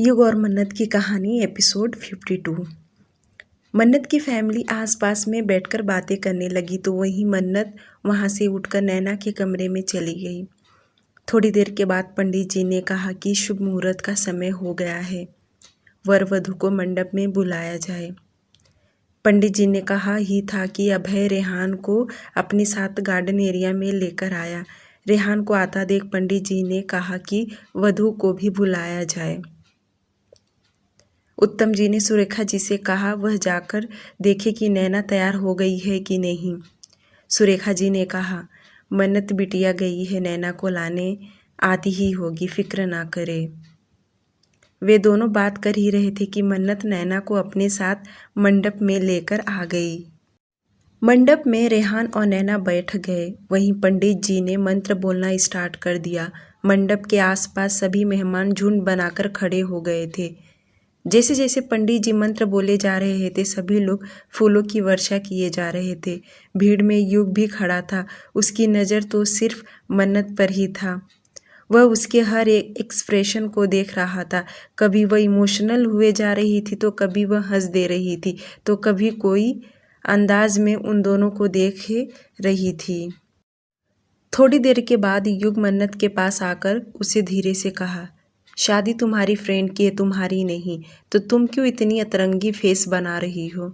युग और मन्नत की कहानी एपिसोड 52। मन्नत की फैमिली आसपास में बैठकर बातें करने लगी तो वहीं मन्नत वहां से उठकर नैना के कमरे में चली गई। थोड़ी देर के बाद पंडित जी ने कहा कि शुभ मुहूर्त का समय हो गया है, वर वधू को मंडप में बुलाया जाए। पंडित जी ने कहा ही था कि अभय रेहान को अपने साथ गार्डन एरिया में लेकर आया। रेहान को आता देख पंडित जी ने कहा कि वधू को भी बुलाया जाए। उत्तम जी ने सुरेखा जी से कहा वह जाकर देखे कि नैना तैयार हो गई है कि नहीं। सुरेखा जी ने कहा मन्नत बिटिया गई है, नैना को लाने आती ही होगी, फिक्र ना करे। वे दोनों बात कर ही रहे थे कि मन्नत नैना को अपने साथ मंडप में लेकर आ गई। मंडप में रेहान और नैना बैठ गए। वहीं पंडित जी ने मंत्र बोलना स्टार्ट कर दिया। मंडप के आसपास सभी मेहमान झुंड बनाकर खड़े हो गए थे। जैसे जैसे पंडित जी मंत्र बोले जा रहे थे सभी लोग फूलों की वर्षा किए जा रहे थे। भीड़ में युग भी खड़ा था। उसकी नज़र तो सिर्फ मन्नत पर ही था। वह उसके हर एक एक्सप्रेशन को देख रहा था। कभी वह इमोशनल हुए जा रही थी तो कभी वह हंस दे रही थी तो कभी कोई अंदाज में उन दोनों को देख रही थी। थोड़ी देर के बाद युग मन्नत के पास आकर उसे धीरे से कहा, शादी तुम्हारी फ्रेंड की है, तुम्हारी नहीं, तो तुम क्यों इतनी अतरंगी फेस बना रही हो।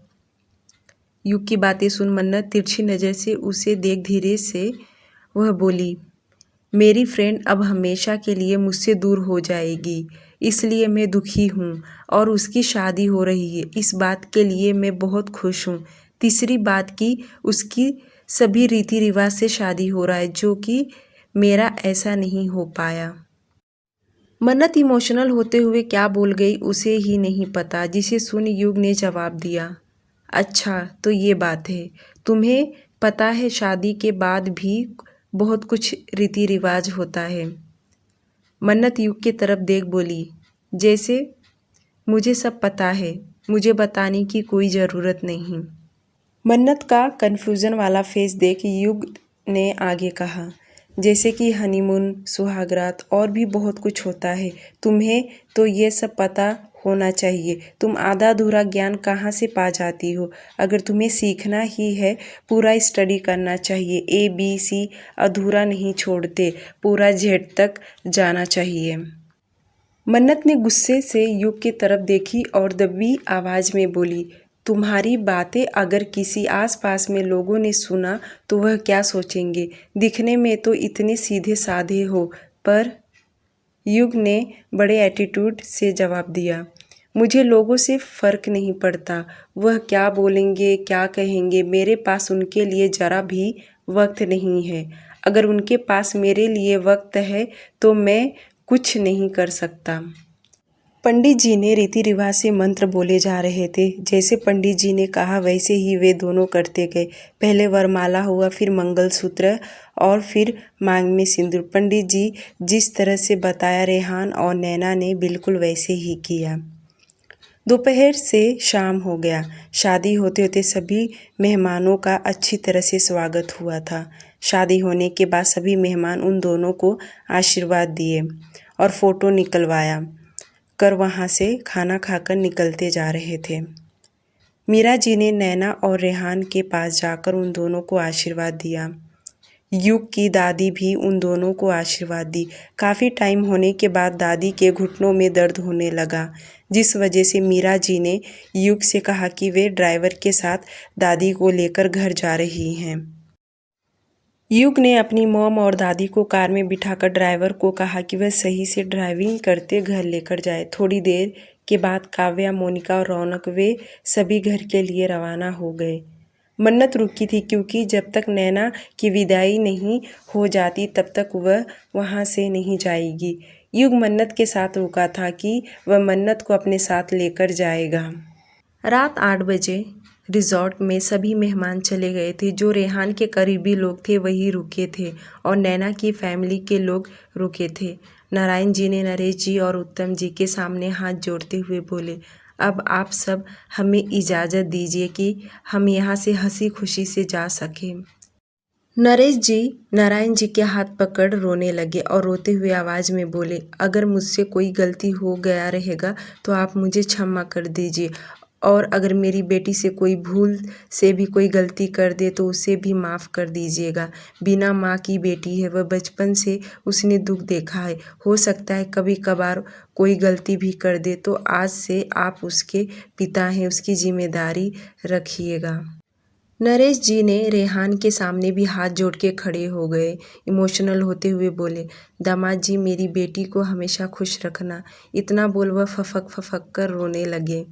युग की बातें सुन मन्नत तिरछी नज़र से उसे देख धीरे से वह बोली, मेरी फ्रेंड अब हमेशा के लिए मुझसे दूर हो जाएगी, इसलिए मैं दुखी हूँ और उसकी शादी हो रही है, इस बात के लिए मैं बहुत खुश हूँ। तीसरी बात की उसकी सभी रीति रिवाज से शादी हो रहा है, जो कि मेरा ऐसा नहीं हो पाया। मन्नत इमोशनल होते हुए क्या बोल गई उसे ही नहीं पता, जिसे सुन युग ने जवाब दिया, अच्छा तो ये बात है, तुम्हें पता है शादी के बाद भी बहुत कुछ रीति रिवाज होता है। मन्नत युग की तरफ देख बोली, जैसे मुझे सब पता है, मुझे बताने की कोई ज़रूरत नहीं। मन्नत का कन्फ्यूज़न वाला फेस देख युग ने आगे कहा, जैसे कि हनीमून, सुहागरात और भी बहुत कुछ होता है, तुम्हें तो ये सब पता होना चाहिए। तुम आधा अधूरा ज्ञान कहाँ से पा जाती हो। अगर तुम्हें सीखना ही है पूरा स्टडी करना चाहिए। ABC अधूरा नहीं छोड़ते, पूरा Z तक जाना चाहिए। मन्नत ने गुस्से से युग की तरफ देखी और दबी आवाज़ में बोली, तुम्हारी बातें अगर किसी आसपास में लोगों ने सुना तो वह क्या सोचेंगे। दिखने में तो इतने सीधे साधे हो, पर युग ने बड़े एटीट्यूड से जवाब दिया, मुझे लोगों से फ़र्क नहीं पड़ता, वह क्या बोलेंगे क्या कहेंगे, मेरे पास उनके लिए ज़रा भी वक्त नहीं है। अगर उनके पास मेरे लिए वक्त है तो मैं कुछ नहीं कर सकता। पंडित जी ने रीति रिवाज से मंत्र बोले जा रहे थे। जैसे पंडित जी ने कहा वैसे ही वे दोनों करते गए। पहले वरमाला हुआ, फिर मंगलसूत्र और फिर मांग में सिंदूर। पंडित जी जिस तरह से बताया रेहान और नैना ने बिल्कुल वैसे ही किया। दोपहर से शाम हो गया। शादी होते होते सभी मेहमानों का अच्छी तरह से स्वागत हुआ था। शादी होने के बाद सभी मेहमान उन दोनों को आशीर्वाद दिए और फ़ोटो निकलवाया कर वहाँ से खाना खाकर निकलते जा रहे थे। मीरा जी ने नैना और रेहान के पास जाकर उन दोनों को आशीर्वाद दिया। युग की दादी भी उन दोनों को आशीर्वाद दी। काफ़ी टाइम होने के बाद दादी के घुटनों में दर्द होने लगा, जिस वजह से मीरा जी ने युग से कहा कि वे ड्राइवर के साथ दादी को लेकर घर जा रही हैं। युग ने अपनी मॉम और दादी को कार में बिठाकर ड्राइवर को कहा कि वह सही से ड्राइविंग करते घर लेकर जाए। थोड़ी देर के बाद काव्या, मोनिका और रौनक वे सभी घर के लिए रवाना हो गए। मन्नत रुकी थी क्योंकि जब तक नैना की विदाई नहीं हो जाती तब तक वह वहाँ से नहीं जाएगी। युग मन्नत के साथ रुका था कि वह मन्नत को अपने साथ लेकर जाएगा। रात 8 बजे रिजॉर्ट में सभी मेहमान चले गए थे। जो रेहान के करीबी लोग थे वही रुके थे और नैना की फैमिली के लोग रुके थे। नारायण जी ने नरेश जी और उत्तम जी के सामने हाथ जोड़ते हुए बोले, अब आप सब हमें इजाज़त दीजिए कि हम यहाँ से हंसी खुशी से जा सकें। नरेश जी नारायण जी के हाथ पकड़ रोने लगे और रोते हुए आवाज़ में बोले, अगर मुझसे कोई गलती हो गया रहेगा तो आप मुझे क्षमा कर दीजिए, और अगर मेरी बेटी से कोई भूल से भी कोई गलती कर दे तो उसे भी माफ़ कर दीजिएगा। बिना माँ की बेटी है, वह बचपन से उसने दुख देखा है। हो सकता है कभी कभार कोई गलती भी कर दे, तो आज से आप उसके पिता हैं, उसकी जिम्मेदारी रखिएगा। नरेश जी ने रेहान के सामने भी हाथ जोड़ के खड़े हो गए। इमोशनल होते हुए बोले, दामाद जी मेरी बेटी को हमेशा खुश रखना। इतना बोल वह फफक फफक कर रोने लगे।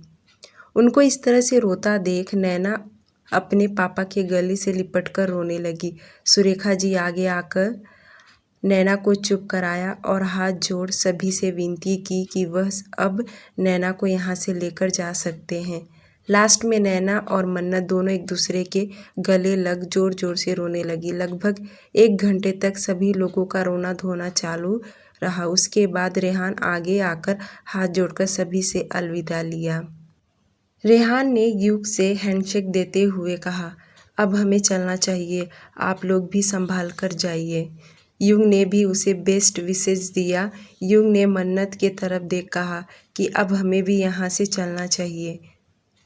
उनको इस तरह से रोता देख नैना अपने पापा के गले से लिपट कर रोने लगी। सुरेखा जी आगे आकर नैना को चुप कराया और हाथ जोड़ सभी से विनती की कि वह अब नैना को यहाँ से लेकर जा सकते हैं। लास्ट में नैना और मन्नत दोनों एक दूसरे के गले लग जोर जोर से रोने लगी। लगभग 1 घंटे तक सभी लोगों का रोना धोना चालू रहा। उसके बाद रेहान आगे आकर हाथ जोड़कर सभी से अलविदा लिया। रेहान ने युग से हैंडशेक देते हुए कहा, अब हमें चलना चाहिए, आप लोग भी संभाल कर जाइए। युग ने भी उसे बेस्ट विशेस दिया। युग ने मन्नत के तरफ देख कहा कि अब हमें भी यहाँ से चलना चाहिए।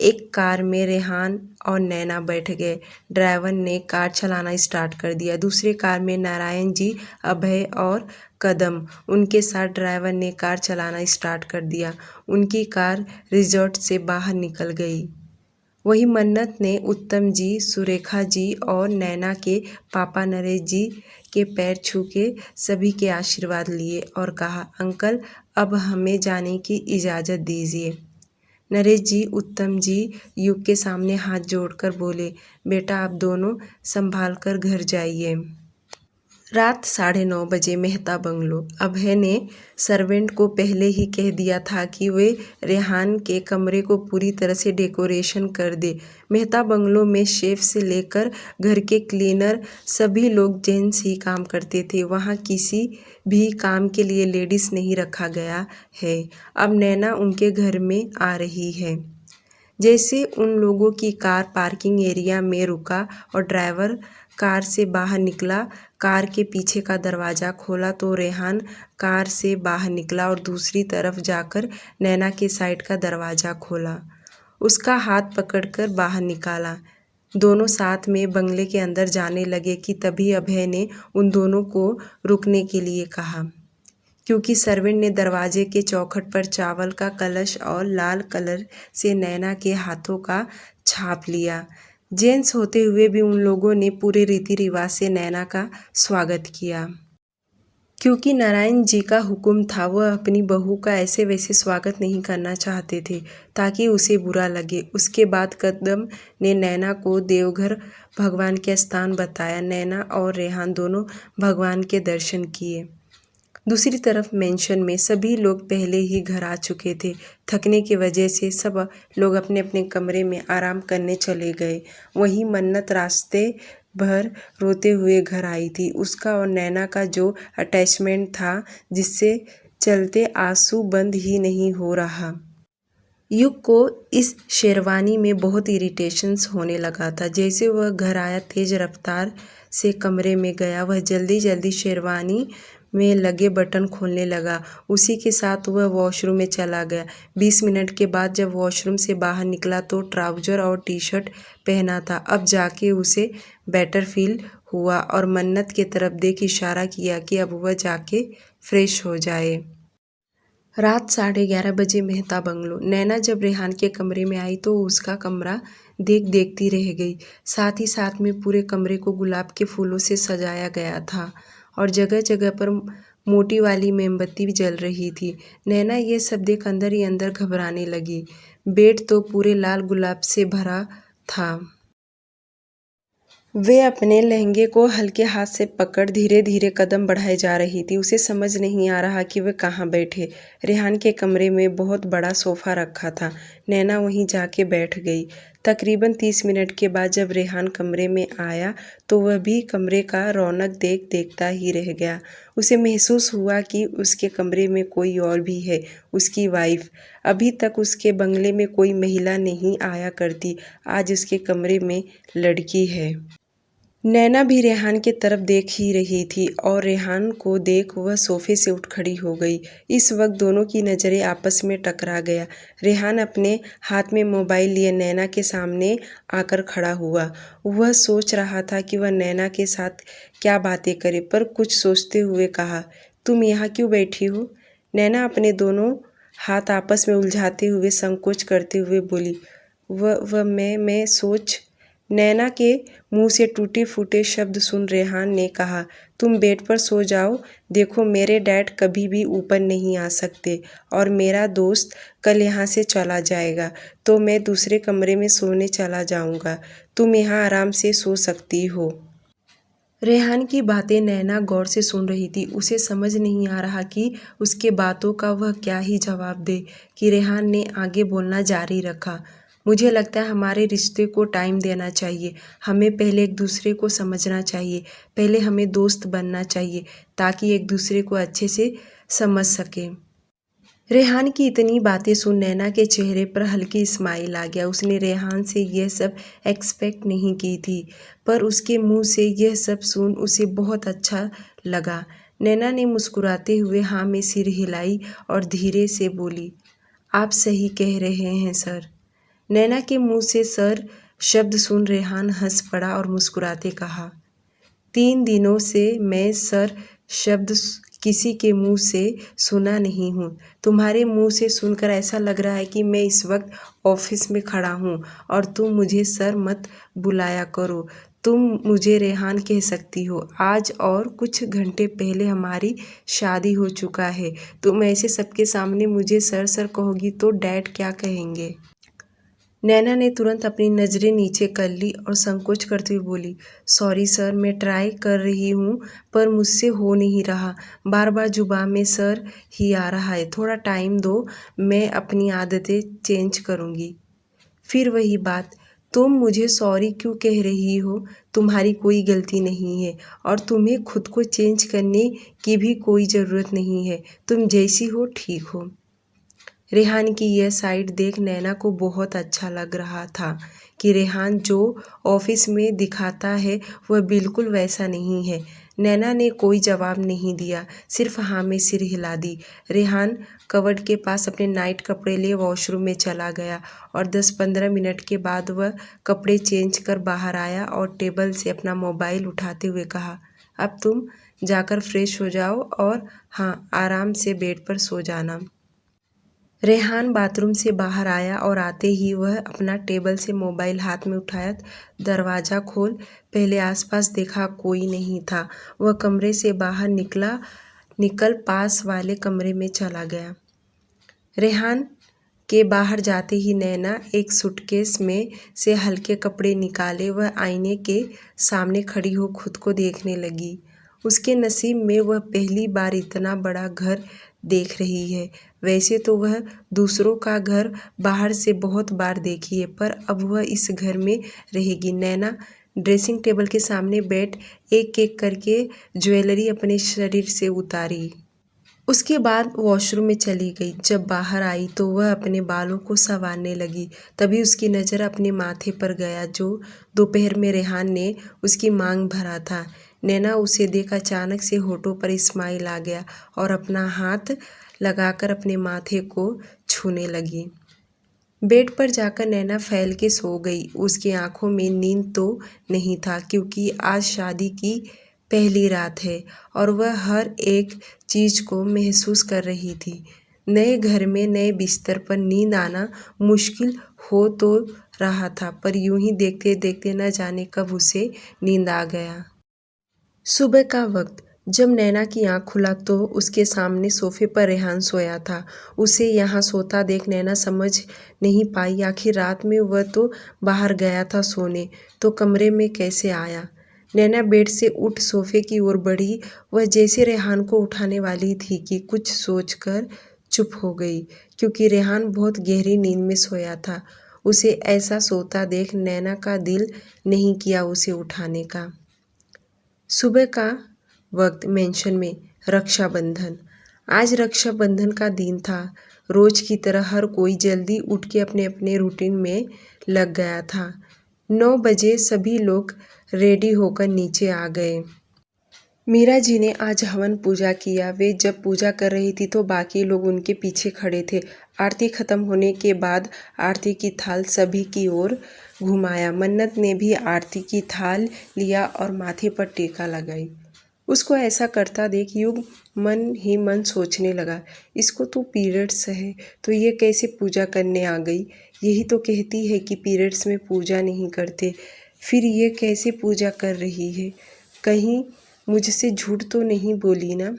एक कार में रेहान और नैना बैठ गए। ड्राइवर ने कार चलाना स्टार्ट कर दिया। दूसरे कार में नारायण जी, अभय और कदम, उनके साथ ड्राइवर ने कार चलाना स्टार्ट कर दिया। उनकी कार रिजॉर्ट से बाहर निकल गई। वही मन्नत ने उत्तम जी, सुरेखा जी और नैना के पापा नरेश जी के पैर छू के सभी के आशीर्वाद लिए और कहा, अंकल अब हमें जाने की इजाज़त दीजिए। नरेश जी उत्तम जी युग के सामने हाथ जोड़कर बोले, बेटा आप दोनों संभाल कर घर जाइए। रात 9:30 बजे मेहता बंगलो। अभय ने सर्वेंट को पहले ही कह दिया था कि वे रेहान के कमरे को पूरी तरह से डेकोरेशन कर दे। मेहता बंगलो में शेफ से लेकर घर के क्लीनर सभी लोग जेंट्स ही काम करते थे। वहाँ किसी भी काम के लिए लेडीज़ नहीं रखा गया है। अब नैना उनके घर में आ रही है। जैसे उन लोगों की कार पार्किंग एरिया में रुका और ड्राइवर कार से बाहर निकला, कार के पीछे का दरवाज़ा खोला तो रेहान कार से बाहर निकला और दूसरी तरफ जाकर नैना के साइड का दरवाज़ा खोला, उसका हाथ पकड़कर बाहर निकाला। दोनों साथ में बंगले के अंदर जाने लगे कि तभी अभय ने उन दोनों को रुकने के लिए कहा, क्योंकि सर्वेंट ने दरवाजे के चौखट पर चावल का कलश और लाल कलर से नैना के हाथों का छाप लिया। जेंट्स होते हुए भी उन लोगों ने पूरे रीति रिवाज से नैना का स्वागत किया। क्योंकि नारायण जी का हुक्म था, वह अपनी बहू का ऐसे वैसे स्वागत नहीं करना चाहते थे ताकि उसे बुरा लगे। उसके बाद कदम ने नैना को देवघर भगवान के स्थान बताया। नैना और रेहान दोनों भगवान के दर्शन किए। दूसरी तरफ मेंशन में सभी लोग पहले ही घर आ चुके थे। थकने की वजह से सब लोग अपने अपने कमरे में आराम करने चले गए। वहीं मन्नत रास्ते भर रोते हुए घर आई थी। उसका और नैना का जो अटैचमेंट था, जिससे चलते आंसू बंद ही नहीं हो रहा। युग को इस शेरवानी में बहुत इरिटेशंस होने लगा था। जैसे वह घर आया, तेज रफ्तार से कमरे में गया, वह जल्दी जल्दी शेरवानी में लगे बटन खोलने लगा। उसी के साथ वह वॉशरूम में चला गया। 20 मिनट के बाद जब वॉशरूम से बाहर निकला तो ट्राउज़र और टी-शर्ट पहना था। अब जाके उसे बेटर फील हुआ और मन्नत की तरफ देख इशारा किया कि अब वह जाके फ्रेश हो जाए। रात 11:30 बजे मेहता बंगलो। नैना जब रेहान के कमरे में आई तो उसका कमरा देखती रह गई। साथ ही साथ में पूरे कमरे को गुलाब के फूलों से सजाया गया था और जगह जगह पर मोटी वाली मोमबत्ती भी जल रही थी। नैना ये सब देख अंदर ही अंदर घबराने लगी। बेड तो पूरे लाल गुलाब से भरा था। वे अपने लहंगे को हल्के हाथ से पकड़ धीरे धीरे कदम बढ़ाए जा रही थी। उसे समझ नहीं आ रहा कि वे कहाँ बैठे। रेहान के कमरे में बहुत बड़ा सोफ़ा रखा था। नैना वहीं जाके बैठ गई। तकरीबन 30 मिनट के बाद जब रेहान कमरे में आया तो वह भी कमरे का रौनक देखता ही रह गया। उसे महसूस हुआ कि उसके कमरे में कोई और भी है, उसकी वाइफ। अभी तक उसके बंगले में कोई महिला नहीं आया करती, आज उसके कमरे में लड़की है। नैना भी रेहान की तरफ देख ही रही थी और रेहान को देख वह सोफे से उठ खड़ी हो गई। इस वक्त दोनों की नज़रें आपस में टकरा गया। रेहान अपने हाथ में मोबाइल लिए नैना के सामने आकर खड़ा हुआ। वह सोच रहा था कि वह नैना के साथ क्या बातें करे, पर कुछ सोचते हुए कहा, तुम यहाँ क्यों बैठी हो? नैना अपने दोनों हाथ आपस में उलझाते हुए संकोच करते हुए बोली, वह मैं सोच। नैना के मुंह से टूटे फूटे शब्द सुन रेहान ने कहा, तुम बेड पर सो जाओ। देखो, मेरे डैड कभी भी ऊपर नहीं आ सकते और मेरा दोस्त कल यहाँ से चला जाएगा, तो मैं दूसरे कमरे में सोने चला जाऊँगा। तुम यहाँ आराम से सो सकती हो। रेहान की बातें नैना गौर से सुन रही थी। उसे समझ नहीं आ रहा कि उसके बातों का वह क्या ही जवाब दे कि रेहान ने आगे बोलना जारी रखा। मुझे लगता है हमारे रिश्ते को टाइम देना चाहिए। हमें पहले एक दूसरे को समझना चाहिए। पहले हमें दोस्त बनना चाहिए ताकि एक दूसरे को अच्छे से समझ सकें। रेहान की इतनी बातें सुन नैना के चेहरे पर हल्की स्माइल आ गया। उसने रेहान से यह सब एक्सपेक्ट नहीं की थी, पर उसके मुंह से यह सब सुन उसे बहुत अच्छा लगा। नैना ने मुस्कुराते हुए हाँ में सिर हिलाई और धीरे से बोली, आप सही कह रहे हैं सर। नैना के मुंह से सर शब्द सुन रेहान हंस पड़ा और मुस्कुराते कहा, 3 दिनों से मैं सर शब्द किसी के मुंह से सुना नहीं हूँ। तुम्हारे मुंह से सुनकर ऐसा लग रहा है कि मैं इस वक्त ऑफिस में खड़ा हूँ और तुम मुझे सर मत बुलाया करो। तुम मुझे रेहान कह सकती हो। आज और कुछ घंटे पहले हमारी शादी हो चुका है। तुम ऐसे सबके सामने मुझे सर सर कहोगी तो डैड क्या कहेंगे? नैना ने तुरंत अपनी नज़रें नीचे कर ली और संकोच करते हुए बोली, सॉरी सर, मैं ट्राई कर रही हूँ पर मुझसे हो नहीं रहा। बार बार जुबान में सर ही आ रहा है। थोड़ा टाइम दो, मैं अपनी आदतें चेंज करूँगी। फिर वही बात, तुम मुझे सॉरी क्यों कह रही हो? तुम्हारी कोई गलती नहीं है और तुम्हें खुद को चेंज करने की भी कोई ज़रूरत नहीं है। तुम जैसी हो ठीक हो। रेहान की यह साइड देख नैना को बहुत अच्छा लग रहा था कि रेहान जो ऑफिस में दिखाता है वह बिल्कुल वैसा नहीं है। नैना ने कोई जवाब नहीं दिया, सिर्फ हाँ में सिर हिला दी। रेहान कबर्ड के पास अपने नाइट कपड़े लिए वॉशरूम में चला गया और 10-15 मिनट के बाद वह कपड़े चेंज कर बाहर आया और टेबल से अपना मोबाइल उठाते हुए कहा, अब तुम जाकर फ्रेश हो जाओ और हाँ, आराम से बेड पर सो जाना। रेहान बाथरूम से बाहर आया और आते ही वह अपना टेबल से मोबाइल हाथ में उठाया। दरवाज़ा खोल पहले आसपास देखा, कोई नहीं था। वह कमरे से बाहर निकल पास वाले कमरे में चला गया। रेहान के बाहर जाते ही नैना एक सूटकेस में से हल्के कपड़े निकाले वह आईने के सामने खड़ी हो खुद को देखने लगी। उसके नसीब में वह पहली बार इतना बड़ा घर देख रही है। वैसे तो वह दूसरों का घर बाहर से बहुत बार देखी है, पर अब वह इस घर में रहेगी। नैना ड्रेसिंग टेबल के सामने बैठ एक एक करके ज्वेलरी अपने शरीर से उतारी। उसके बाद वॉशरूम में चली गई। जब बाहर आई तो वह अपने बालों को संवारने लगी। तभी उसकी नज़र अपने माथे पर गया जो दोपहर में रेहान ने उसकी मांग भरा था। नैना उसे देख अचानक से होठों पर स्माइल आ गया और अपना हाथ लगाकर अपने माथे को छूने लगी। बेड पर जाकर नैना फैल के सो गई। उसकी आंखों में नींद तो नहीं था क्योंकि आज शादी की पहली रात है और वह हर एक चीज़ को महसूस कर रही थी। नए घर में नए बिस्तर पर नींद आना मुश्किल हो तो रहा था, पर यूं ही देखते देखते न जाने कब उसे नींद आ गया। सुबह का वक्त जब नैना की आंख खुला तो उसके सामने सोफे पर रेहान सोया था। उसे यहाँ सोता देख नैना समझ नहीं पाई आखिर रात में वह तो बाहर गया था सोने, तो कमरे में कैसे आया। नैना बेड से उठ सोफे की ओर बढ़ी। वह जैसे रेहान को उठाने वाली थी कि कुछ सोचकर चुप हो गई, क्योंकि रेहान बहुत गहरी नींद में सोया था। उसे ऐसा सोता देख नैना का दिल नहीं किया उसे उठाने का। सुबह का वक्त मेंशन में रक्षाबंधन। आज रक्षाबंधन का दिन था। रोज की तरह हर कोई जल्दी उठ के अपने अपने रूटीन में लग गया था। 9 बजे सभी लोग रेडी होकर नीचे आ गए। मीरा जी ने आज हवन पूजा किया। वे जब पूजा कर रही थी तो बाकी लोग उनके पीछे खड़े थे। आरती खत्म होने के बाद आरती की थाल सभी की ओर घुमाया। मन्नत ने भी आरती की थाल लिया और माथे पर टीका लगाई। उसको ऐसा करता देख युग मन ही मन सोचने लगा, इसको तो पीरियड्स है तो ये कैसे पूजा करने आ गई। यही तो कहती है कि पीरियड्स में पूजा नहीं करते, फिर ये कैसे पूजा कर रही है। कहीं मुझसे झूठ तो नहीं बोली ना।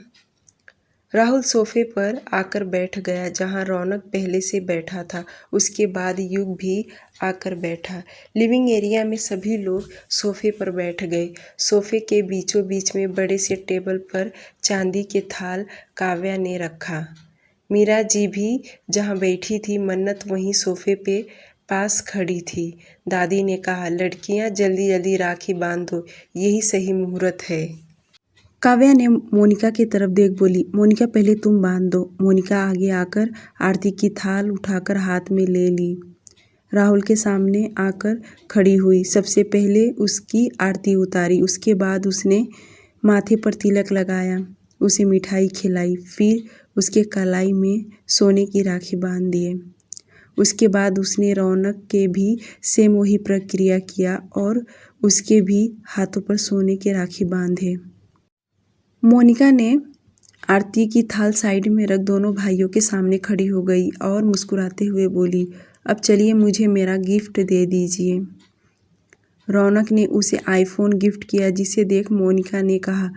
राहुल सोफे पर आकर बैठ गया जहां रौनक पहले से बैठा था। उसके बाद युग भी आकर बैठा। लिविंग एरिया में सभी लोग सोफे पर बैठ गए। सोफे के बीचों बीच में बड़े से टेबल पर चांदी के थाल काव्या ने रखा। मीरा जी भी जहां बैठी थी, मन्नत वहीं सोफे पे पास खड़ी थी। दादी ने कहा, लड़कियां जल्दी जल्दी राखी बांध दो, यही सही मुहूर्त है। काव्या ने मोनिका की तरफ देख बोली, मोनिका पहले तुम बांध दो। मोनिका आगे आकर आरती की थाल उठाकर हाथ में ले ली। राहुल के सामने आकर खड़ी हुई। सबसे पहले उसकी आरती उतारी। उसके बाद उसने माथे पर तिलक लगाया, उसे मिठाई खिलाई, फिर उसके कलाई में सोने की राखी बांध दिए। उसके बाद उसने रौनक के भी सेम वही प्रक्रिया किया और उसके भी हाथों पर सोने के राखी बांधे। मोनिका ने आरती की थाल साइड में रख दोनों भाइयों के सामने खड़ी हो गई और मुस्कुराते हुए बोली, अब चलिए मुझे मेरा गिफ्ट दे दीजिए। रौनक ने उसे आईफोन गिफ्ट किया, जिसे देख मोनिका ने कहा,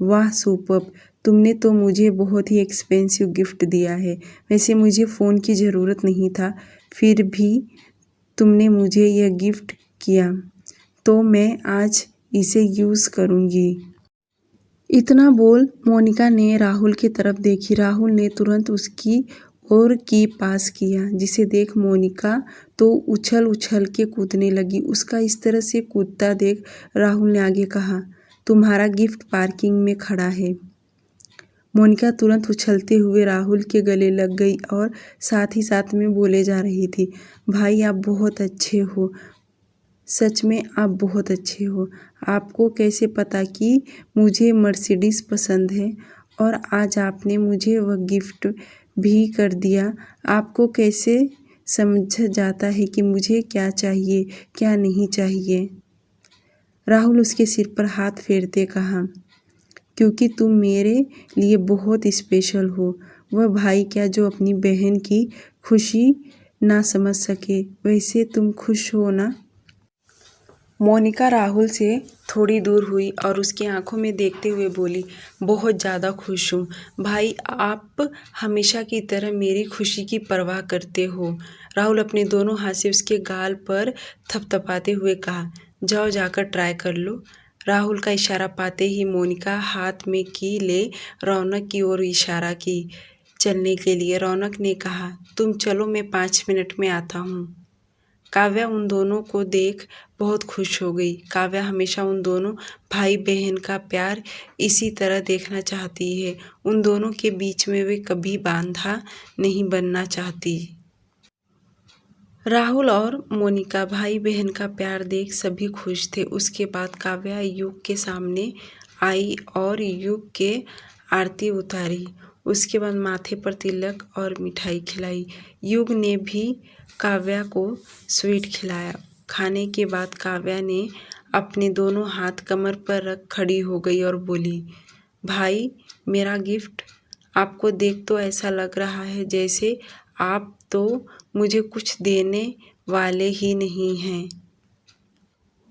वाह सुपर्ब, तुमने तो मुझे बहुत ही एक्सपेंसिव गिफ्ट दिया है। वैसे मुझे फ़ोन की ज़रूरत नहीं था, फिर भी तुमने मुझे यह गिफ्ट किया तो मैं आज इसे यूज़ करूँगी। इतना बोल मोनिका ने राहुल की तरफ देखी। राहुल ने तुरंत उसकी ओर की पास किया, जिसे देख मोनिका तो उछल उछल के कूदने लगी। उसका इस तरह से कूदता देख राहुल ने आगे कहा, तुम्हारा गिफ्ट पार्किंग में खड़ा है। मोनिका तुरंत उछलते हुए राहुल के गले लग गई और साथ ही साथ में बोले जा रही थी, भाई आप बहुत अच्छे हो, सच में आप बहुत अच्छे हो। आपको कैसे पता कि मुझे मर्सिडीज़ पसंद है और आज आपने मुझे वह गिफ्ट भी कर दिया। आपको कैसे समझ जाता है कि मुझे क्या चाहिए क्या नहीं चाहिए। राहुल उसके सिर पर हाथ फेरते कहा, क्योंकि तुम मेरे लिए बहुत स्पेशल हो। वह भाई क्या जो अपनी बहन की खुशी ना समझ सके। वैसे तुम खुश हो ना। मोनिका राहुल से थोड़ी दूर हुई और उसकी आंखों में देखते हुए बोली, बहुत ज़्यादा खुश हूँ भाई, आप हमेशा की तरह मेरी खुशी की परवाह करते हो। राहुल अपने दोनों हाथ से उसके गाल पर थपथपाते हुए कहा, जाओ जाकर ट्राई कर लो। राहुल का इशारा पाते ही मोनिका हाथ में की ले रौनक की ओर इशारा की चलने के लिए। रौनक ने कहा, तुम चलो, मैं 5 मिनट में आता हूँ। काव्या उन दोनों को देख बहुत खुश हो गई। काव्या हमेशा उन दोनों भाई बहन का प्यार इसी तरह देखना चाहती है। उन दोनों के बीच में वे कभी बांधा नहीं बनना चाहती। राहुल और मोनिका भाई बहन का प्यार देख सभी खुश थे। उसके बाद काव्या युग के सामने आई और युग के आरती उतारी। उसके बाद माथे पर तिलक और मिठाई खिलाई। युग ने भी काव्या को स्वीट खिलाया। खाने के बाद काव्या ने अपने दोनों हाथ कमर पर रख खड़ी हो गई और बोली, भाई मेरा गिफ्ट आपको देख तो ऐसा लग रहा है जैसे आप तो मुझे कुछ देने वाले ही नहीं हैं।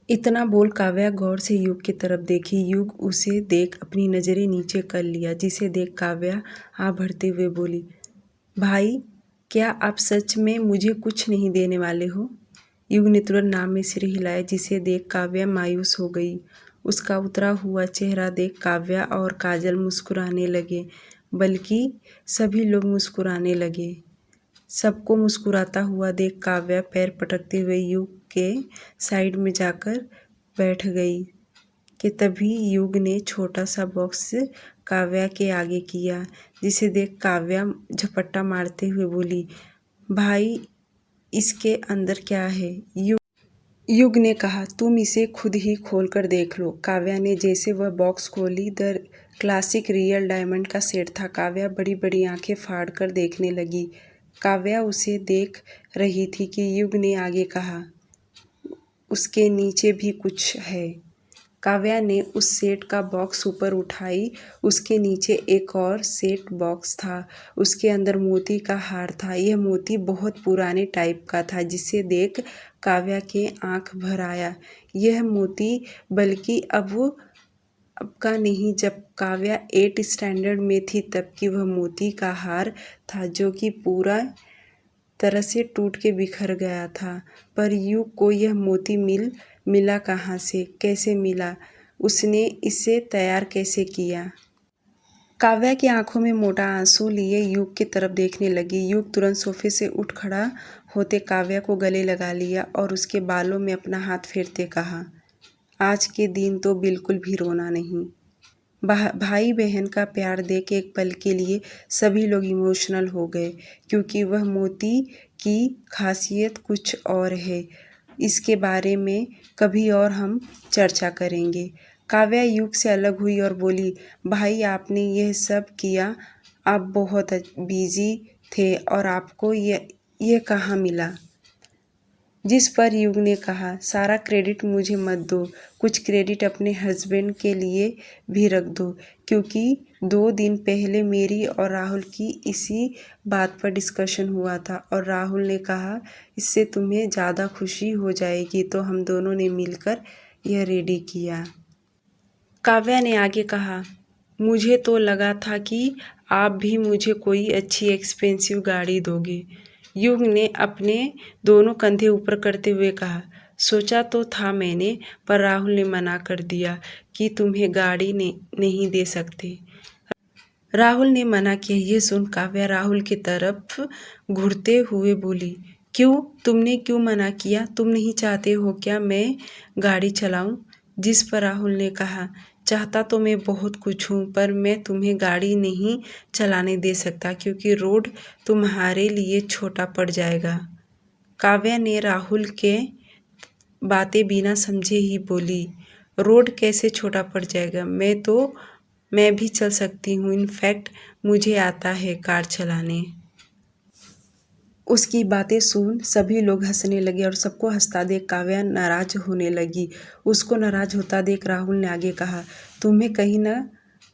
इतना बोल काव्या गौर से युग की तरफ देखी। युग उसे देख अपनी नज़रें नीचे कर लिया, जिसे देख काव्या आ बढ़ते हुए बोली, भाई क्या आप सच में मुझे कुछ नहीं देने वाले हो। युग ने तुरंत नाम में सिर हिलाया, जिसे देख काव्या मायूस हो गई। उसका उतरा हुआ चेहरा देख काव्या और काजल मुस्कुराने लगे, बल्कि सभी लोग मुस्कुराने लगे। सबको मुस्कुराता हुआ देख काव्या पैर पटकते हुए युग के साइड में जाकर बैठ गई कि तभी युग ने छोटा सा बॉक्स काव्या के आगे किया, जिसे देख काव्या झपट्टा मारते हुए बोली, भाई इसके अंदर क्या है। युग युग ने कहा, तुम इसे खुद ही खोल कर देख लो। काव्या ने जैसे वह बॉक्स खोली, द क्लासिक रियल डायमंड का सेट था। काव्या बड़ी बड़ी आंखें फाड़ कर देखने लगी। काव्या उसे देख रही थी कि युग ने आगे कहा, उसके नीचे भी कुछ है। काव्या ने उस सेट का बॉक्स ऊपर उठाई। उसके नीचे एक और सेट बॉक्स था। उसके अंदर मोती का हार था। यह मोती बहुत पुराने टाइप का था, जिसे देख काव्या के आंख भर आया। यह मोती बल्कि अब का नहीं, जब काव्या 8 स्टैंडर्ड में थी तब की वह मोती का हार था, जो कि पूरा तरह से टूट के बिखर गया था। पर युग को यह मोती मिला कहाँ से, कैसे मिला, उसने इसे तैयार कैसे किया? काव्या की आंखों में मोटा आंसू लिए युग की तरफ देखने लगी। युग तुरंत सोफे से उठ खड़ा होते काव्या को गले लगा लिया और उसके बालों में अपना हाथ फेरते कहा, आज के दिन तो बिल्कुल भी रोना नहीं। भाई बहन का प्यार देख एक पल के लिए सभी लोग इमोशनल हो गए, क्योंकि वह मोती की खासियत कुछ और है। इसके बारे में कभी और हम चर्चा करेंगे। काव्या युग से अलग हुई और बोली, भाई आपने यह सब किया, आप बहुत बिजी थे और आपको यह कहाँ मिला? जिस पर युग ने कहा, सारा क्रेडिट मुझे मत दो, कुछ क्रेडिट अपने हस्बैंड के लिए भी रख दो, क्योंकि 2 दिन पहले मेरी और राहुल की इसी बात पर डिस्कशन हुआ था और राहुल ने कहा, इससे तुम्हें ज़्यादा खुशी हो जाएगी, तो हम दोनों ने मिलकर यह रेडी किया। काव्या ने आगे कहा, मुझे तो लगा था कि आप भी मुझे कोई अच्छी एक्सपेंसिव गाड़ी दोगे। युग ने अपने दोनों कंधे ऊपर करते हुए कहा, सोचा तो था मैंने, पर राहुल ने मना कर दिया कि तुम्हें गाड़ी नहीं दे सकते। राहुल ने मना किया। ये सुन काव्या राहुल की तरफ घूरते हुए बोली, क्यों, तुमने क्यों मना किया? तुम नहीं चाहते हो क्या मैं गाड़ी चलाऊं? जिस पर राहुल ने कहा, चाहता तो मैं बहुत कुछ हूँ, पर मैं तुम्हें गाड़ी नहीं चलाने दे सकता, क्योंकि रोड तुम्हारे लिए छोटा पड़ जाएगा। काव्या ने राहुल के बातें बिना समझे ही बोली, रोड कैसे छोटा पड़ जाएगा? मैं भी चल सकती हूँ, इनफैक्ट मुझे आता है कार चलाने। उसकी बातें सुन सभी लोग हंसने लगे और सबको हंसता देख काव्या नाराज होने लगी। उसको नाराज होता देख राहुल ने आगे कहा, तुम्हें कहीं ना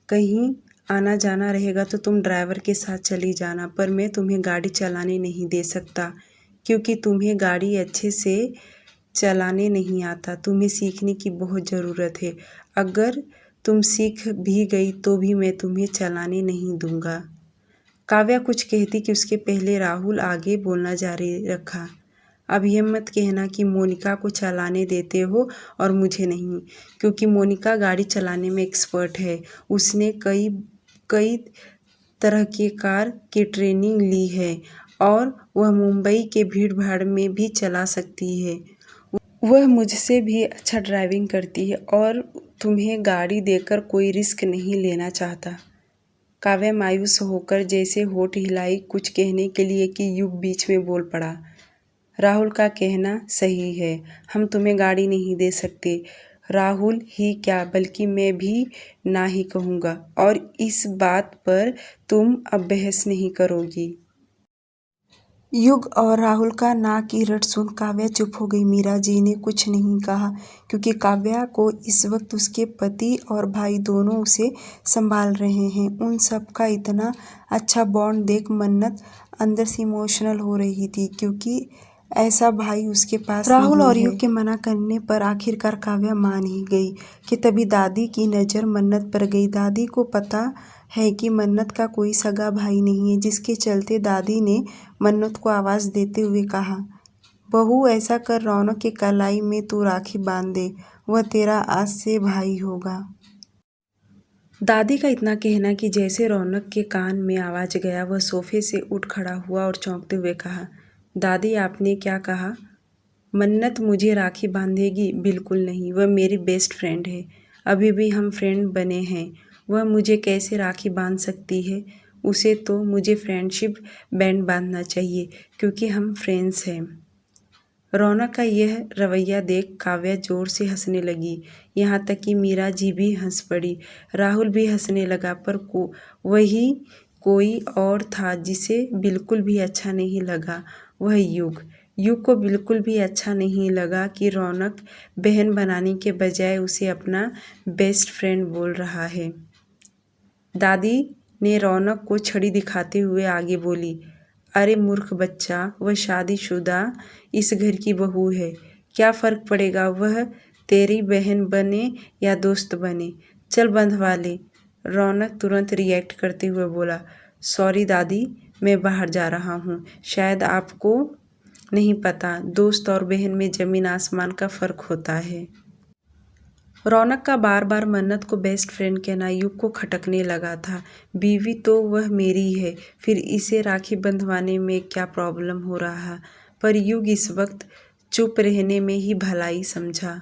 कहीं आना जाना रहेगा तो तुम ड्राइवर के साथ चली जाना, पर मैं तुम्हें गाड़ी चलाने नहीं दे सकता, क्योंकि तुम्हें गाड़ी अच्छे से चलाने नहीं आता। तुम्हें सीखने की बहुत ज़रूरत है। अगर तुम सीख भी गई तो भी मैं तुम्हें चलाने नहीं दूंगा। काव्या कुछ कहती कि उसके पहले राहुल आगे बोलना जारी रखा, अब यह मत कहना कि मोनिका को चलाने देते हो और मुझे नहीं, क्योंकि मोनिका गाड़ी चलाने में एक्सपर्ट है। उसने कई तरह की कार की ट्रेनिंग ली है और वह मुंबई के भीड़ भाड़ में भी चला सकती है। वह मुझसे भी अच्छा ड्राइविंग करती है और तुम्हें गाड़ी देकर कोई रिस्क नहीं लेना चाहता। काव्या मायूस होकर जैसे होठ हिलाई कुछ कहने के लिए कि युग बीच में बोल पड़ा, राहुल का कहना सही है, हम तुम्हें गाड़ी नहीं दे सकते। राहुल ही क्या, बल्कि मैं भी ना ही कहूँगा और इस बात पर तुम अब बहस नहीं करोगी। युग और राहुल का ना की रट सुन काव्या चुप हो गई। मीरा जी ने कुछ नहीं कहा, क्योंकि काव्या को इस वक्त उसके पति और भाई दोनों उसे संभाल रहे हैं। उन सब का इतना अच्छा बॉन्ड देख मन्नत अंदर से इमोशनल हो रही थी, क्योंकि ऐसा भाई उसके पास राहुल और युग के मना करने पर आखिरकार काव्या मान ही गई कि तभी दादी की नज़र मन्नत पर गई। दादी को पता है कि मन्नत का कोई सगा भाई नहीं है, जिसके चलते दादी ने मन्नत को आवाज़ देते हुए कहा, बहू ऐसा कर, रौनक के कलाई में तू राखी बांध दे, वह तेरा आज से भाई होगा। दादी का इतना कहना कि जैसे रौनक के कान में आवाज़ गया, वह सोफे से उठ खड़ा हुआ और चौंकते हुए कहा, दादी आपने क्या कहा? मन्नत मुझे राखी बांधेगी? बिल्कुल नहीं, वह मेरी बेस्ट फ्रेंड है, अभी भी हम फ्रेंड बने हैं, वह मुझे कैसे राखी बांध सकती है? उसे तो मुझे फ्रेंडशिप बैंड बांधना चाहिए, क्योंकि हम फ्रेंड्स हैं। रौनक का यह रवैया देख काव्या जोर से हंसने लगी। यहाँ तक कि मीरा जी भी हंस पड़ी। राहुल भी हंसने लगा, पर वही कोई और था जिसे बिल्कुल भी अच्छा नहीं लगा, वह युग को बिल्कुल भी अच्छा नहीं लगा कि रौनक बहन बनाने के बजाय उसे अपना बेस्ट फ्रेंड बोल रहा है। दादी ने रौनक को छड़ी दिखाते हुए आगे बोली, अरे मूर्ख बच्चा, वह शादीशुदा इस घर की बहू है, क्या फ़र्क पड़ेगा वह तेरी बहन बने या दोस्त बने, चल बंधवा ले। रौनक तुरंत रिएक्ट करते हुए बोला, सॉरी दादी, मैं बाहर जा रहा हूँ, शायद आपको नहीं पता, दोस्त और बहन में ज़मीन आसमान का फ़र्क होता है। रौनक का बार बार मन्नत को बेस्ट फ्रेंड कहना युग को खटकने लगा था। बीवी तो वह मेरी है, फिर इसे राखी बंधवाने में क्या प्रॉब्लम हो रहा, पर युग इस वक्त चुप रहने में ही भलाई समझा।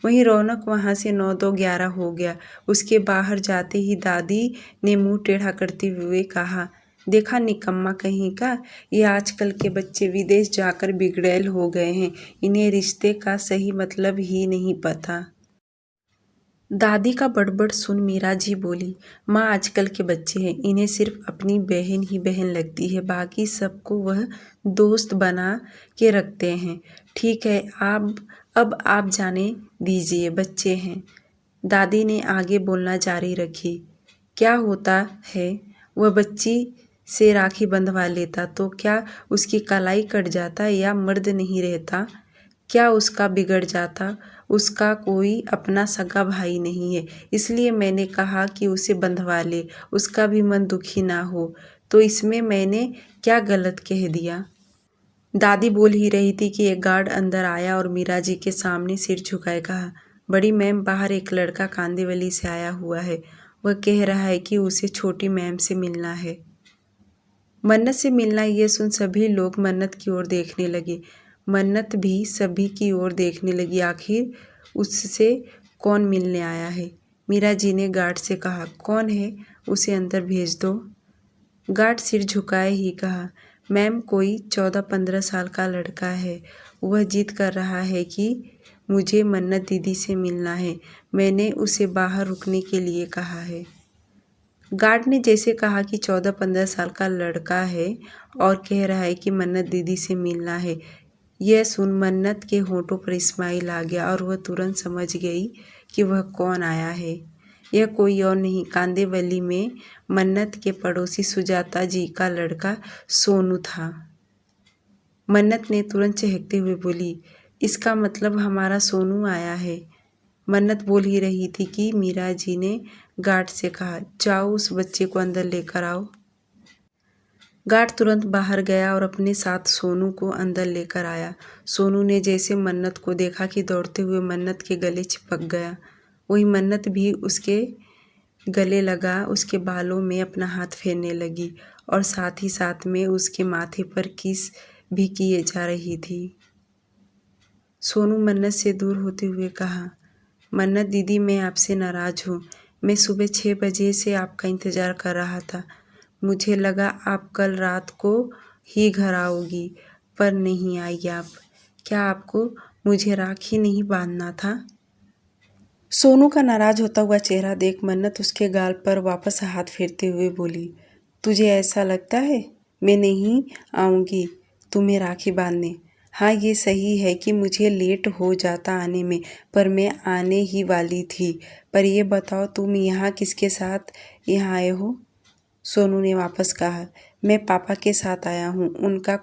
वहीं रौनक वहाँ से 9-2-11 हो गया। उसके बाहर जाते ही दादी ने मुंह टेढ़ा करते हुए कहा, देखा निकम्मा कहीं का, ये आजकल के बच्चे विदेश जाकर बिगड़ैल हो गए हैं, इन्हें रिश्ते का सही मतलब ही नहीं पता। दादी का बड़बड़ सुन मीरा जी बोली, माँ आजकल के बच्चे हैं, इन्हें सिर्फ अपनी बहन ही बहन लगती है, बाकी सबको वह दोस्त बना के रखते हैं। ठीक है, अब आप जाने दीजिए, बच्चे हैं। दादी ने आगे बोलना जारी रखी, क्या होता है, वह बच्ची से राखी बंधवा लेता तो क्या उसकी कलाई कट जाता या मर्द नहीं रहता, क्या उसका बिगड़ जाता। उसका कोई अपना सगा भाई नहीं है, इसलिए मैंने कहा कि उसे बंधवा ले, उसका भी मन दुखी ना हो। तो इसमें मैंने क्या गलत कह दिया। दादी बोल ही रही थी कि एक गार्ड अंदर आया और मीरा जी के सामने सिर झुकाए कहा, बड़ी मैम, बाहर एक लड़का कांदेवली से आया हुआ है, वह कह रहा है कि उसे छोटी मैम से मिलना है। मन्नत से मिलना, ये सुन सभी लोग मन्नत की ओर देखने लगे। मन्नत भी सभी की ओर देखने लगी, आखिर उससे कौन मिलने आया है। मीरा जी ने गार्ड से कहा, कौन है, उसे अंदर भेज दो। गार्ड सिर झुकाए ही कहा, मैम कोई 14-15 साल का लड़का है, वह जिद कर रहा है कि मुझे मन्नत दीदी से मिलना है, मैंने उसे बाहर रुकने के लिए कहा है। गार्ड ने जैसे कहा कि 14-15 साल का लड़का है और कह रहा है कि मन्नत दीदी से मिलना है, यह सुन मन्नत के होठों पर स्माइल आ गया और वह तुरंत समझ गई कि वह कौन आया है। यह कोई और नहीं, कांदेवली में मन्नत के पड़ोसी सुजाता जी का लड़का सोनू था। मन्नत ने तुरंत चहकते हुए बोली, इसका मतलब हमारा सोनू आया है। मन्नत बोल ही रही थी कि मीरा जी ने गार्ड से कहा, जाओ उस बच्चे को अंदर लेकर आओ। गार्ड तुरंत बाहर गया और अपने साथ सोनू को अंदर लेकर आया। सोनू ने जैसे मन्नत को देखा कि दौड़ते हुए मन्नत के गले चिपक गया, वही मन्नत भी उसके गले लगा, उसके बालों में अपना हाथ फेरने लगी और साथ ही साथ में उसके माथे पर किस भी किए जा रही थी। सोनू मन्नत से दूर होते हुए कहा, मन्नत दीदी, मैं आपसे नाराज़ हूँ, मैं सुबह 6 बजे से आपका इंतज़ार कर रहा था, मुझे लगा आप कल रात को ही घर आओगी, पर नहीं आई आप। क्या आपको मुझे राखी नहीं बांधना था। सोनू का नाराज़ होता हुआ चेहरा देख मन्नत उसके गाल पर वापस हाथ फेरते हुए बोली, तुझे ऐसा लगता है मैं नहीं आऊँगी तुम्हें राखी बांधने। हाँ, ये सही है कि मुझे लेट हो जाता आने में, पर मैं आने ही वाली थी। पर ये बताओ, तुम यहाँ किसके साथ यहाँ आए हो। सोनू ने वापस कहा, मैं पापा के साथ आया हूँ, उनका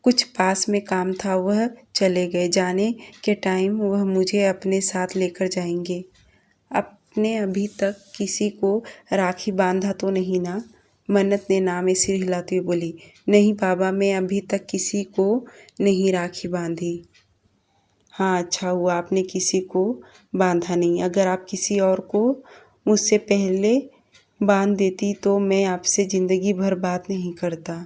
कुछ पास में काम था, वह चले गए, जाने के टाइम वह मुझे अपने साथ लेकर जाएंगे। आपने अभी तक किसी को राखी बांधा तो नहीं ना। मन्नत ने ना में सिर हिलाते हुए बोली, नहीं पापा, मैं अभी तक किसी को नहीं राखी बांधी। हाँ, अच्छा हुआ आपने किसी को बांधा नहीं, अगर आप किसी और को मुझसे पहले बांध देती तो मैं आपसे ज़िंदगी भर बात नहीं करता।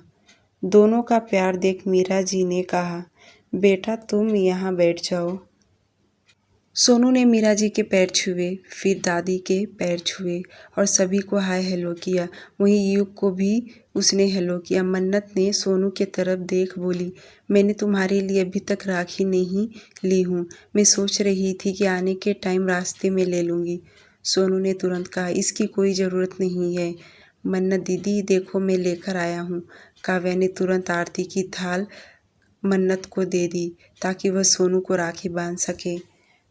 दोनों का प्यार देख मीरा जी ने कहा, बेटा तुम यहाँ बैठ जाओ। सोनू ने मीरा जी के पैर छुए, फिर दादी के पैर छुए और सभी को हाय हेलो किया। वहीं युग को भी उसने हेलो किया। मन्नत ने सोनू के तरफ देख बोली, मैंने तुम्हारे लिए अभी तक राखी नहीं ली हूँ। मैं सोच रही थी कि आने के टाइम रास्ते में ले लूँगी। सोनू ने तुरंत कहा, इसकी कोई ज़रूरत नहीं है। मन्नत दीदी देखो मैं लेकर आया हूँ। काव्या ने तुरंत आरती की थाल मन्नत को दे दी ताकि वह सोनू को राखी बांध सके।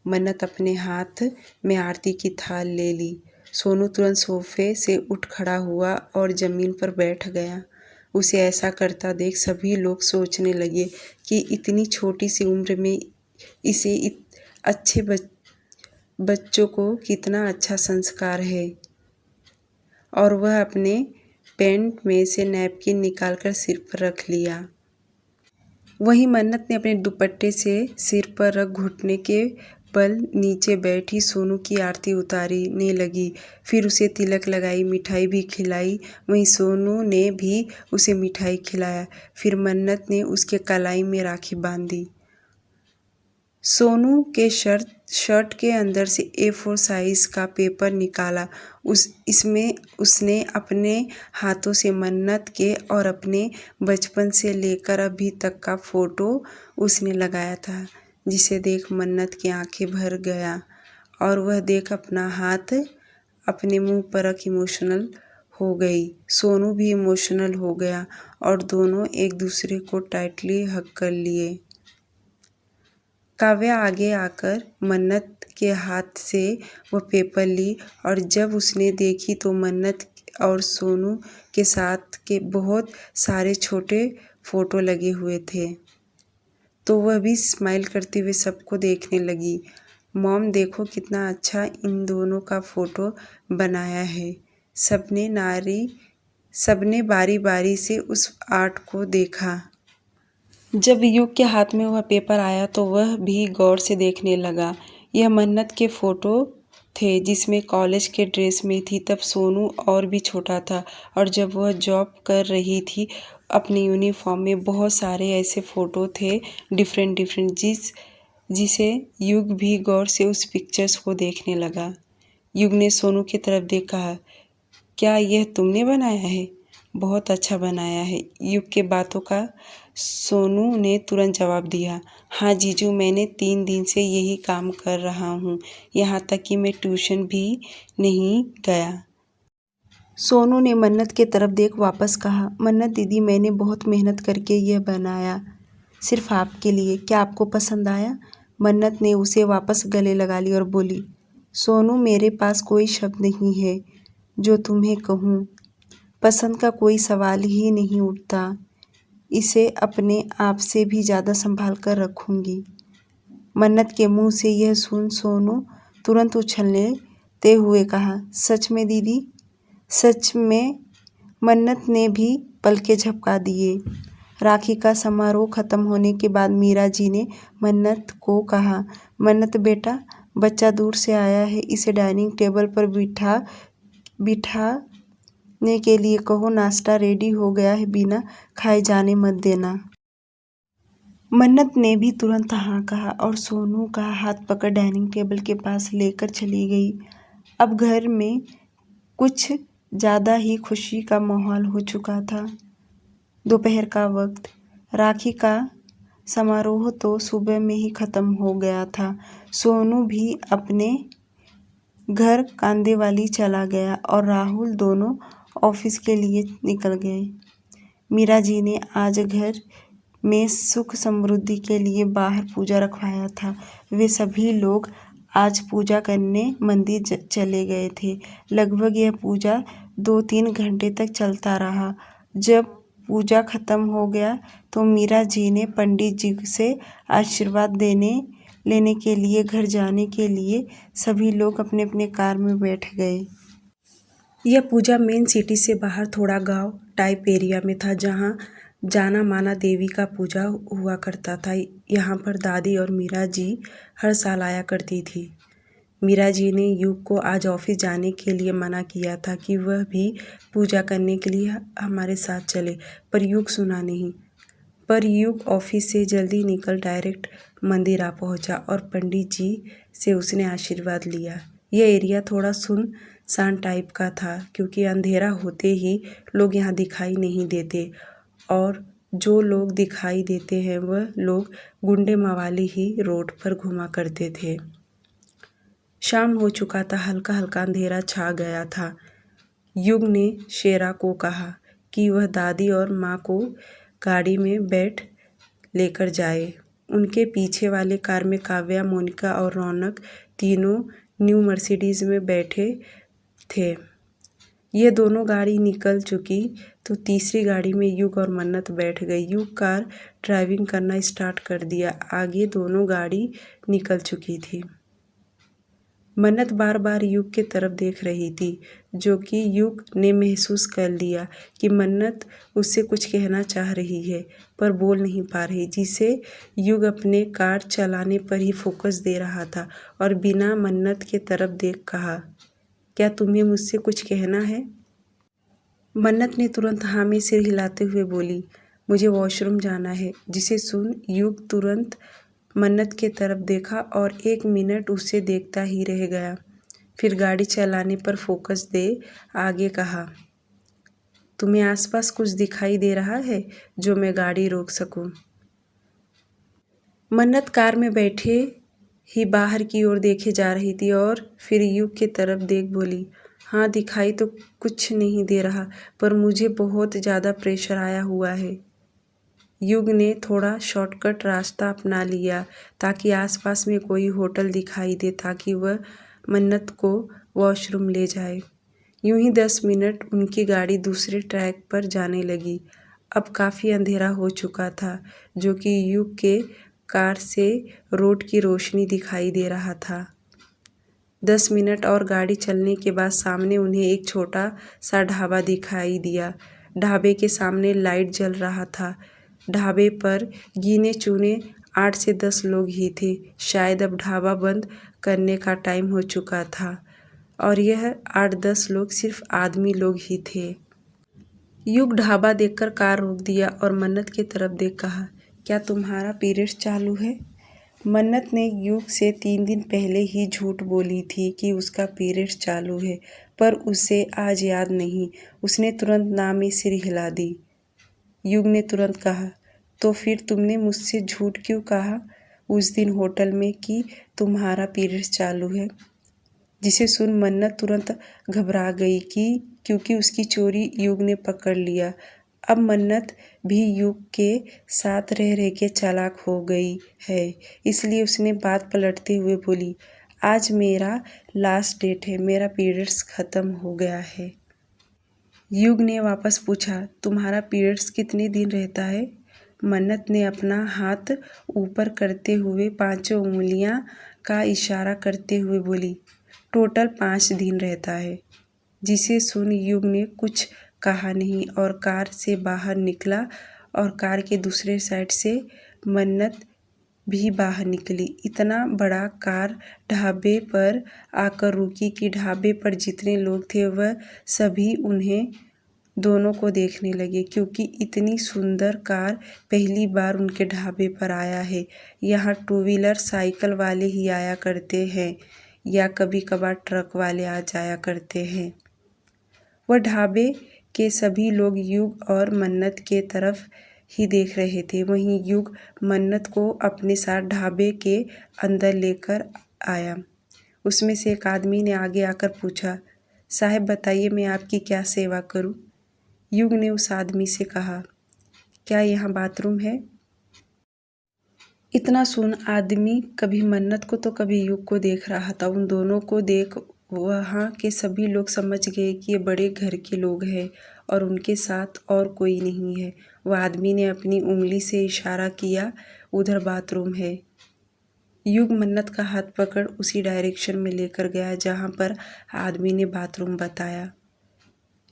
मन्नत अपने हाथ में आरती की थाल ले ली। सोनू तुरंत सोफे से उठ खड़ा हुआ और ज़मीन पर बैठ गया। उसे ऐसा करता देख सभी लोग सोचने लगे कि इतनी छोटी सी उम्र में इसे अच्छे बच्चों को कितना अच्छा संस्कार है। और वह अपने पैंट में से नैपकिन निकालकर सिर पर रख लिया। वहीं मन्नत ने अपने दुपट्टे से सिर पर रख घुटने के बल नीचे बैठी सोनू की आरती उतारने लगी। फिर उसे तिलक लगाई, मिठाई भी खिलाई। वहीं सोनू ने भी उसे मिठाई खिलाया। फिर मन्नत ने उसके कलाई में राखी बांधी। सोनू के शर्ट के अंदर से A4 साइज का पेपर निकाला। इसमें उसने अपने हाथों से मन्नत के और अपने बचपन से लेकर अभी तक का फ़ोटो उसने लगाया था, जिसे देख मन्नत की आंखें भर गया और वह देख अपना हाथ अपने मुंह पर रख इमोशनल हो गई। सोनू भी इमोशनल हो गया और दोनों एक दूसरे को टाइटली हग कर लिए। काव्या आगे आकर मन्नत के हाथ से वह पेपर ली और जब उसने देखी तो मन्नत और सोनू के साथ के बहुत सारे छोटे फ़ोटो लगे हुए थे, तो वह भी स्माइल करते हुए सबको देखने लगी। मॉम देखो कितना अच्छा इन दोनों का फ़ोटो बनाया है। सबने बारी बारी से उस आर्ट को देखा। जब युग के हाथ में वह पेपर आया तो वह भी गौर से देखने लगा। यह मन्नत के फ़ोटो थे जिसमें कॉलेज के ड्रेस में थी। तब सोनू और भी छोटा था और जब वह जॉब कर रही थी अपनी यूनिफॉर्म में। बहुत सारे ऐसे फ़ोटो थे डिफरेंट जिसे युग भी गौर से उस पिक्चर्स को देखने लगा। युग ने सोनू की तरफ देख कहा, क्या यह तुमने बनाया है? बहुत अच्छा बनाया है। युग के बातों का सोनू ने तुरंत जवाब दिया, हाँ जीजू मैंने 3 दिन से यही काम कर रहा हूँ, यहाँ तक कि मैं ट्यूशन भी नहीं गया। सोनू ने मन्नत के तरफ देख वापस कहा, मन्नत दीदी मैंने बहुत मेहनत करके यह बनाया सिर्फ आपके लिए, क्या आपको पसंद आया? मन्नत ने उसे वापस गले लगा ली और बोली, सोनू मेरे पास कोई शब्द नहीं है जो तुम्हें कहूँ, पसंद का कोई सवाल ही नहीं उठता, इसे अपने आप से भी ज़्यादा संभाल कर रखूँगी। मन्नत के मुंह से यह सुन सोनू तुरंत उछलते हुए कहा, सच में दीदी? सच में? मन्नत ने भी पलकें झपका दिए। राखी का समारोह खत्म होने के बाद मीरा जी ने मन्नत को कहा, मन्नत बेटा बच्चा दूर से आया है, इसे डाइनिंग टेबल पर बिठाने के लिए कहो, नाश्ता रेडी हो गया है, बिना खाए जाने मत देना। मन्नत ने भी तुरंत हाँ कहा और सोनू का हाथ पकड़ डाइनिंग टेबल के पास लेकर चली गई। अब घर में कुछ ज़्यादा ही खुशी का माहौल हो चुका था। दोपहर का वक्त, राखी का समारोह तो सुबह में ही ख़त्म हो गया था। सोनू भी अपने घर कांदेवाली चला गया और राहुल दोनों ऑफिस के लिए निकल गए। मीरा जी ने आज घर में सुख समृद्धि के लिए बाहर पूजा रखवाया था। वे सभी लोग आज पूजा करने मंदिर चले गए थे। लगभग यह पूजा 2-3 घंटे तक चलता रहा। जब पूजा खत्म हो गया तो मीरा जी ने पंडित जी से आशीर्वाद लेने के लिए घर जाने के लिए सभी लोग अपने अपने कार में बैठ गए। यह पूजा मेन सिटी से बाहर थोड़ा गांव टाइप एरिया में था, जहां जाना माना देवी का पूजा हुआ करता था। यहाँ पर दादी और मीरा जी हर साल आया करती थी। मीरा जी ने युग को आज ऑफिस जाने के लिए मना किया था कि वह भी पूजा करने के लिए हमारे साथ चले, पर युग सुना नहीं। पर युग ऑफिस से जल्दी निकल डायरेक्ट मंदिर आ पहुंचा और पंडित जी से उसने आशीर्वाद लिया। यह एरिया थोड़ा सुनसान टाइप का था क्योंकि अंधेरा होते ही लोग यहाँ दिखाई नहीं देते और जो लोग दिखाई देते हैं वह लोग गुंडे मवाली ही रोड पर घुमा करते थे। शाम हो चुका था, हल्का हल्का अंधेरा छा गया था। युग ने शेरा को कहा कि वह दादी और माँ को गाड़ी में बैठ लेकर जाए। उनके पीछे वाले कार में काव्या, मोनिका और रौनक तीनों न्यू मर्सिडीज में बैठे थे। ये दोनों गाड़ी निकल चुकी तो तीसरी गाड़ी में युग और मन्नत बैठ गई। युग कार ड्राइविंग करना स्टार्ट कर दिया। आगे दोनों गाड़ी निकल चुकी थी। मन्नत बार बार युग के तरफ देख रही थी, जो कि युग ने महसूस कर लिया कि मन्नत उससे कुछ कहना चाह रही है पर बोल नहीं पा रही, जिसे युग अपने कार चलाने पर ही फोकस दे रहा था और बिना मन्नत के तरफ देख कहा, क्या तुम्हें मुझसे कुछ कहना है? मन्नत ने तुरंत हाँ में सिर हिलाते हुए बोली, मुझे वॉशरूम जाना है। जिसे सुन युग तुरंत मन्नत के तरफ देखा और 1 मिनट उसे देखता ही रह गया। फिर गाड़ी चलाने पर फोकस दे आगे कहा, तुम्हें आसपास कुछ दिखाई दे रहा है जो मैं गाड़ी रोक सकूं? मन्नत कार में बैठे ही बाहर की ओर देखे जा रही थी और फिर युग की तरफ देख बोली, हाँ दिखाई तो कुछ नहीं दे रहा पर मुझे बहुत ज़्यादा प्रेशर आया हुआ है। युग ने थोड़ा शॉर्टकट रास्ता अपना लिया ताकि आसपास में कोई होटल दिखाई दे ताकि वह मन्नत को वॉशरूम ले जाए। यूं ही 10 मिनट उनकी गाड़ी दूसरे ट्रैक पर जाने लगी। अब काफ़ी अंधेरा हो चुका था, जो कि युग के कार से रोड की रोशनी दिखाई दे रहा था। 10 मिनट और गाड़ी चलने के बाद सामने उन्हें एक छोटा सा ढाबा दिखाई दिया। ढाबे के सामने लाइट जल रहा था। ढाबे पर गिने चुने 8 से 10 लोग ही थे। शायद अब ढाबा बंद करने का टाइम हो चुका था और यह 8-10 लोग सिर्फ आदमी लोग ही थे। युग ढाबा देखकर कार रोक दिया और मन्नत की तरफ देख कहा, क्या तुम्हारा पीरियड्स चालू है? मन्नत ने युग से 3 दिन पहले ही झूठ बोली थी कि उसका पीरियड्स चालू है, पर उसे आज याद नहीं। उसने तुरंत ना में सिर हिला दी। युग ने तुरंत कहा, तो फिर तुमने मुझसे झूठ क्यों कहा उस दिन होटल में कि तुम्हारा पीरियड्स चालू है? जिसे सुन मन्नत तुरंत घबरा गई कि क्योंकि उसकी चोरी युग ने पकड़ लिया। अब मन्नत भी युग के साथ रह रह के चालाक हो गई है, इसलिए उसने बात पलटते हुए बोली, आज मेरा लास्ट डेट है, मेरा पीरियड्स ख़त्म हो गया है। युग ने वापस पूछा, तुम्हारा पीरियड्स कितने दिन रहता है? मन्नत ने अपना हाथ ऊपर करते हुए 5 उंगलियां का इशारा करते हुए बोली, टोटल 5 दिन रहता है। जिसे सुन युग ने कुछ कहा नहीं और कार से बाहर निकला और कार के दूसरे साइड से मन्नत भी बाहर निकली। इतना बड़ा कार ढाबे पर आकर रुकी कि ढाबे पर जितने लोग थे वह सभी उन्हें दोनों को देखने लगे, क्योंकि इतनी सुंदर कार पहली बार उनके ढाबे पर आया है। यहाँ 2 व्हीलर साइकिल वाले ही आया करते हैं या कभी कभार ट्रक वाले आ जाया करते हैं। वह ढाबे के सभी लोग युग और मन्नत के तरफ ही देख रहे थे। वहीं युग मन्नत को अपने साथ ढाबे के अंदर लेकर आया। उसमें से एक आदमी ने आगे आकर पूछा, साहब बताइए मैं आपकी क्या सेवा करूं? युग ने उस आदमी से कहा, क्या यहाँ बाथरूम है? इतना सुन आदमी कभी मन्नत को तो कभी युग को देख रहा था। उन दोनों को देख वहाँ के सभी लोग समझ गए कि ये बड़े घर के लोग हैं और उनके साथ और कोई नहीं है। वह आदमी ने अपनी उंगली से इशारा किया, उधर बाथरूम है। युग मन्नत का हाथ पकड़ उसी डायरेक्शन में लेकर गया जहाँ पर आदमी ने बाथरूम बताया।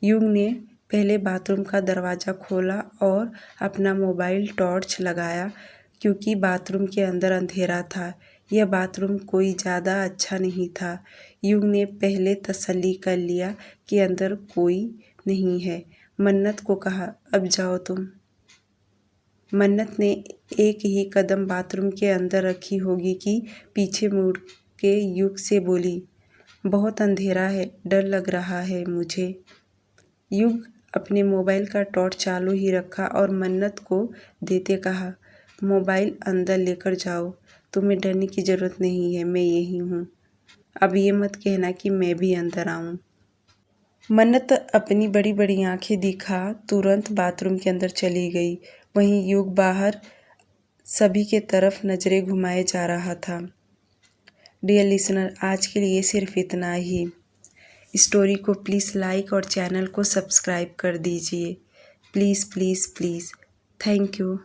युग ने पहले बाथरूम का दरवाज़ा खोला और अपना मोबाइल टॉर्च लगाया, क्योंकि बाथरूम के अंदर अंधेरा था। यह बाथरूम कोई ज़्यादा अच्छा नहीं था। युग ने पहले तसल्ली कर लिया कि अंदर कोई नहीं है। मन्नत को कहा, अब जाओ तुम। मन्नत ने एक ही कदम बाथरूम के अंदर रखी होगी कि पीछे मुड़ के युग से बोली, बहुत अंधेरा है, डर लग रहा है मुझे। युग अपने मोबाइल का टॉर्च चालू ही रखा और मन्नत को देते कहा, मोबाइल अंदर लेकर जाओ, तुम्हें डरने की ज़रूरत नहीं है, मैं यही हूँ। अब ये मत कहना कि मैं भी अंदर आऊँ। मन्नत अपनी बड़ी बड़ी आंखें दिखा तुरंत बाथरूम के अंदर चली गई। वहीं युग बाहर सभी के तरफ नज़रें घुमाए जा रहा था। डियर लिसनर, आज के लिए सिर्फ इतना ही। स्टोरी को प्लीज़ लाइक और चैनल को सब्सक्राइब कर दीजिए। Please please please. Thank you.